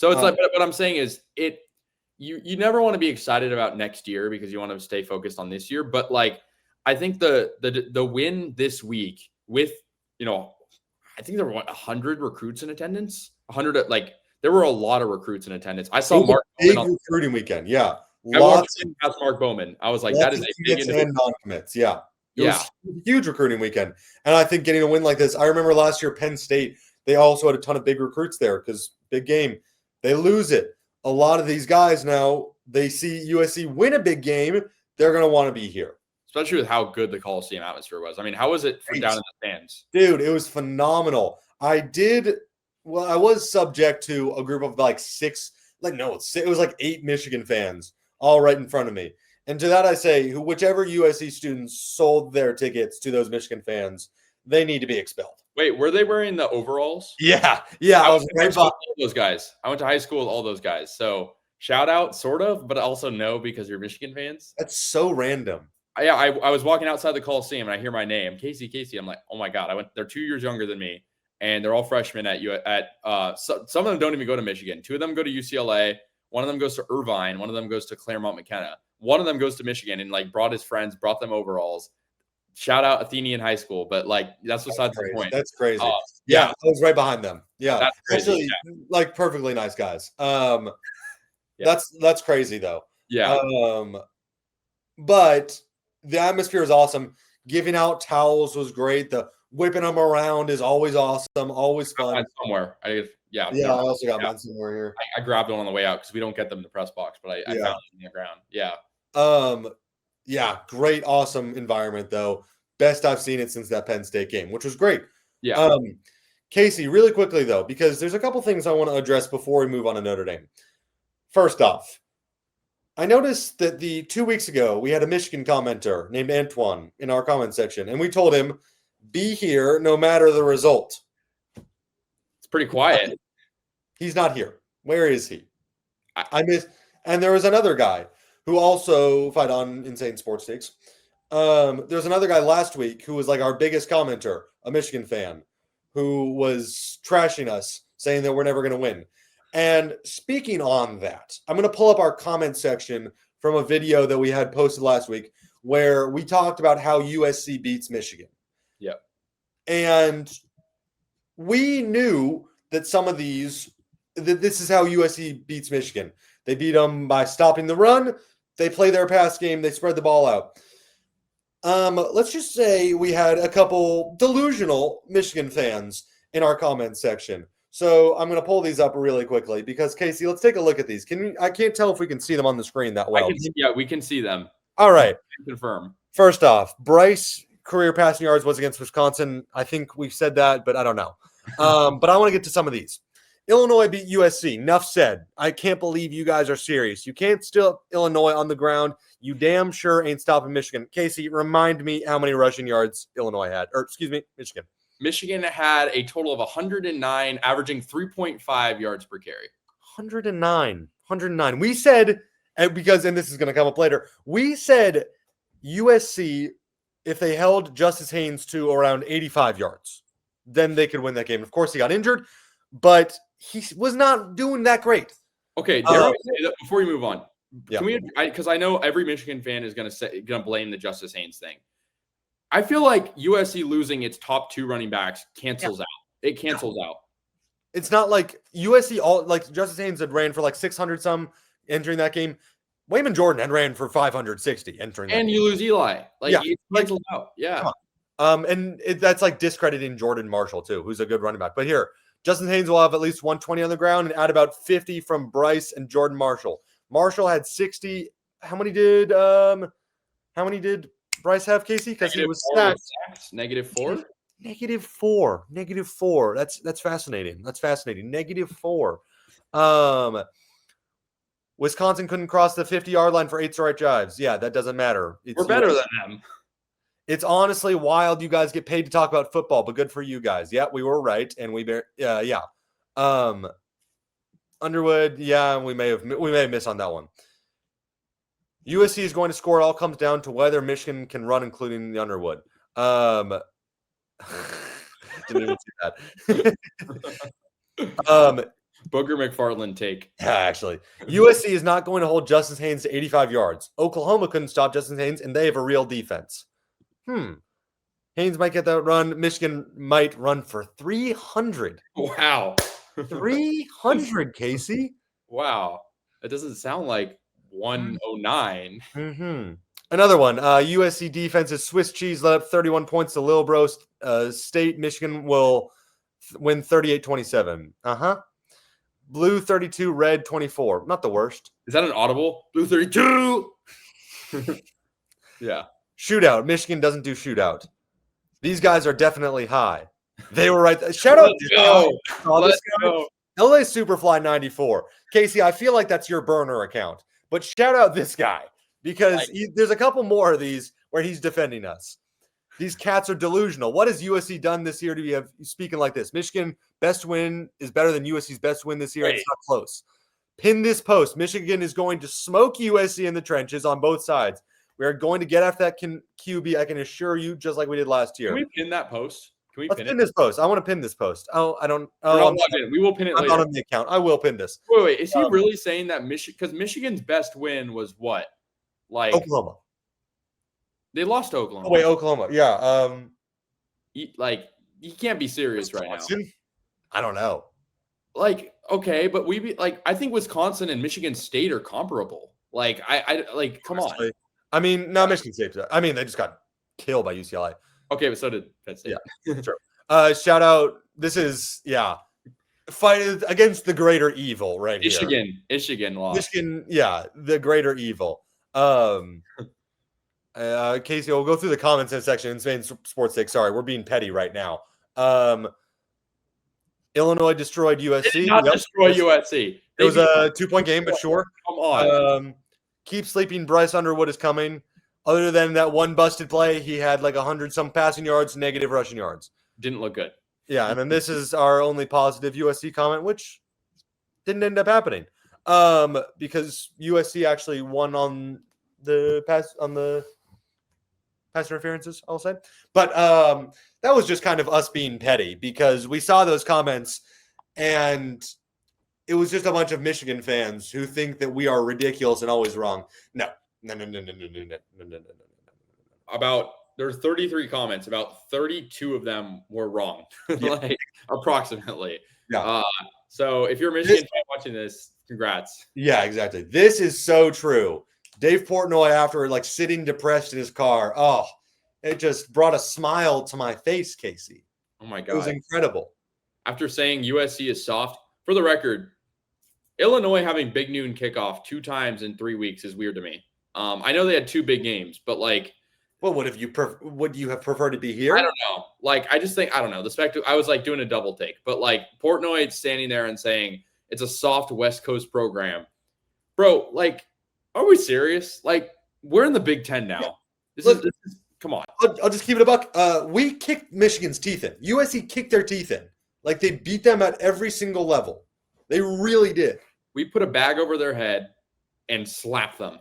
So it's like, but what I'm saying is you never want to be excited about next year because you want to stay focused on this year. But like, I think the win this week with, I think there were 100 recruits in attendance. 100, like there were a lot of recruits in attendance. I saw Mark big recruiting weekend. Yeah. I walked past Mark Bowman. I was like, that is a big and non-commits. Yeah. It Yeah. was a huge recruiting weekend. And I think getting a win like this, I remember last year, Penn State, they also had a ton of big recruits there because big game. They lose it. A lot of these guys now, they see USC win a big game. They're going to want to be here. Especially with how good the Coliseum atmosphere was. I mean, how was it for down in the stands? Dude, it was phenomenal. I was subject to a group of like it was like 8 Michigan fans all right in front of me. And to that I say, whichever USC students sold their tickets to those Michigan fans, they need to be expelled. Wait, were they wearing the overalls? Yeah. I was right behind those guys. I went to high school with all those guys. So shout out, sort of, but also no, because you're Michigan fans. That's so random. I was walking outside the Coliseum and I hear my name, Casey. I'm like, oh my God. They're 2 years younger than me, and they're all freshmen some of them don't even go to Michigan. 2 of them go to UCLA. One of them goes to Irvine. One of them goes to Claremont McKenna. One of them goes to Michigan and like brought his friends, brought them overalls. Shout out Athenian High School, but like that's besides the point. That's crazy. Yeah, I was right behind them. Yeah, that's crazy. Actually, like perfectly nice guys. That's crazy though. Yeah. But the atmosphere is awesome. Giving out towels was great. The whipping them around is always awesome, always fun. Somewhere, I also got mine somewhere here. I grabbed one on the way out because we don't get them in the press box, but I found it in the ground. Yeah. Yeah, great, awesome environment though. Best I've seen it since that Penn State game, which was great. Yeah. Casey, really quickly though, because there's a couple things I want to address before we move on to Notre Dame. First off, I noticed that 2 weeks ago, we had a Michigan commenter named Antoine in our comment section, and we told him, be here no matter the result. It's pretty quiet. He's not here. Where is he? And there was another guy who also fight on Insane Sports Takes. There's another guy last week who was like our biggest commenter, a Michigan fan, who was trashing us, saying that we're never going to win. And speaking on that, I'm going to pull up our comment section from a video that we had posted last week where we talked about how USC beats Michigan. Yep. And we knew that this is how USC beats Michigan. They beat them by stopping the run. They play their pass game. They spread the ball out. Let's just say we had a couple delusional Michigan fans in our comment section. So I'm going to pull these up really quickly because, Casey, let's take a look at these. I can't tell if we can see them on the screen that well. We can see them. All right. Confirm. First off, Bryce career passing yards was against Wisconsin. I think we've said that, but I don't know. But I want to get to some of these. Illinois beat USC. Enough said. I can't believe you guys are serious. You can't stop Illinois on the ground. You damn sure ain't stopping Michigan. Casey, remind me how many rushing yards Illinois had. Michigan. Michigan had a total of 109, averaging 3.5 yards per carry. 109. We said, and this is going to come up later, we said USC, if they held Justice Haynes to around 85 yards, then they could win that game. Of course, he got injured, but he was not doing that great. Okay, before we move on, can we? Because I know every Michigan fan is going to blame the Justice Haynes thing. I feel like USC losing its top 2 running backs cancels out. It cancels out. It's not like USC Justice Haynes had ran for like 600 some entering that game. Wayman Jordan had ran for 560 entering that game. And you lose Eli. It cancels out. Yeah. That's like discrediting Jordan Marshall too, who's a good running back. But here, Justin Haynes will have at least 120 on the ground and add about 50 from Bryce and Jordan Marshall. Marshall had 60. How many did Bryce have, Casey? Because he was stacked. -4. -4. That's fascinating. -4. Wisconsin couldn't cross the 50-yard line for 8 straight drives. Yeah, that doesn't matter. We're better than them. It's honestly wild you guys get paid to talk about football, but good for you guys. Yeah, we were right, and Underwood, we may have missed on that one. USC is going to score. It all comes down to whether Michigan can run, including the Underwood. Didn't even see that. Booger McFarland take. Yeah, actually. USC is not going to hold Justice Haynes to 85 yards. Oklahoma couldn't stop Justice Haynes, and they have a real defense. Haynes might get that run. Michigan might run for 300. Wow. 300, Casey. Wow. That doesn't sound like 109. Another one. USC defense is Swiss cheese, let up 31 points to Lillbro State. Michigan will win 38-27. Blue 32, red 24. Not the worst. Is that an audible? Blue 32. Yeah. Shootout. Michigan doesn't do shootout. These guys are definitely high. They were right. Shout out. Let's go. LA Superfly 94. Casey, I feel like that's your burner account, but shout out this guy because there's a couple more of these where he's defending us. These cats are delusional. What has USC done this year to be speaking like this? Michigan best win is better than USC's best win this year. It's not close. Pin this post. Michigan is going to smoke USC in the trenches on both sides. We are going to get after that QB. I can assure you, just like we did last year. Can we pin that post? Can we pin this post? I want to pin this post. Oh, I don't. We will pin it later. I'm not on the account. I will pin this. Wait. Is he really saying that because Michigan's best win was what? Like Oklahoma. They lost to Oklahoma. Oh, wait, Oklahoma. Yeah. You can't be serious right now. I don't know. Okay, but I think Wisconsin and Michigan State are comparable. Come on. I mean, no, Michigan State. I mean, they just got killed by UCLA. Okay, but so did Penn State. Yeah, true. Shout out. This is fight against the greater evil right here. Michigan lost. Michigan, the greater evil. Casey, we'll go through the comments in a section. Insane Sports Take. Sorry, we're being petty right now. Illinois destroyed USC. Did not destroy USC. It was a 2-point game, but sure. Come on. Keep sleeping. Bryce Underwood is coming. Other than that one busted play, he had like 100-some passing yards, negative rushing yards. Didn't look good. Yeah, and then this is our only positive USC comment, which didn't end up happening because USC actually won on the pass interferences, I'll say. But that was just kind of us being petty because we saw those comments and it was just a bunch of Michigan fans who think that we are ridiculous and always wrong. No. There were 33 comments. About 32 of them were wrong, approximately. Yeah. So if you're a Michigan fan watching this, congrats. Yeah, exactly. This is so true. Dave Portnoy, after sitting depressed in his car, it just brought a smile to my face, Casey. Oh my God. It was incredible. After saying USC is soft, for the record, Illinois having big noon kickoff 2 times in 3 weeks is weird to me. I know they had 2 big games, but would you have preferred to be here? I don't know. I just think, I don't know. The spectacle, I was doing a double take, but Portnoy standing there and saying it's a soft West Coast program. Bro, are we serious? We're in the Big Ten now. Yeah. This is come on. I'll just keep it a buck. We kicked Michigan's teeth in. USC kicked their teeth in. They beat them at every single level. They really did. We put a bag over their head and slapped them.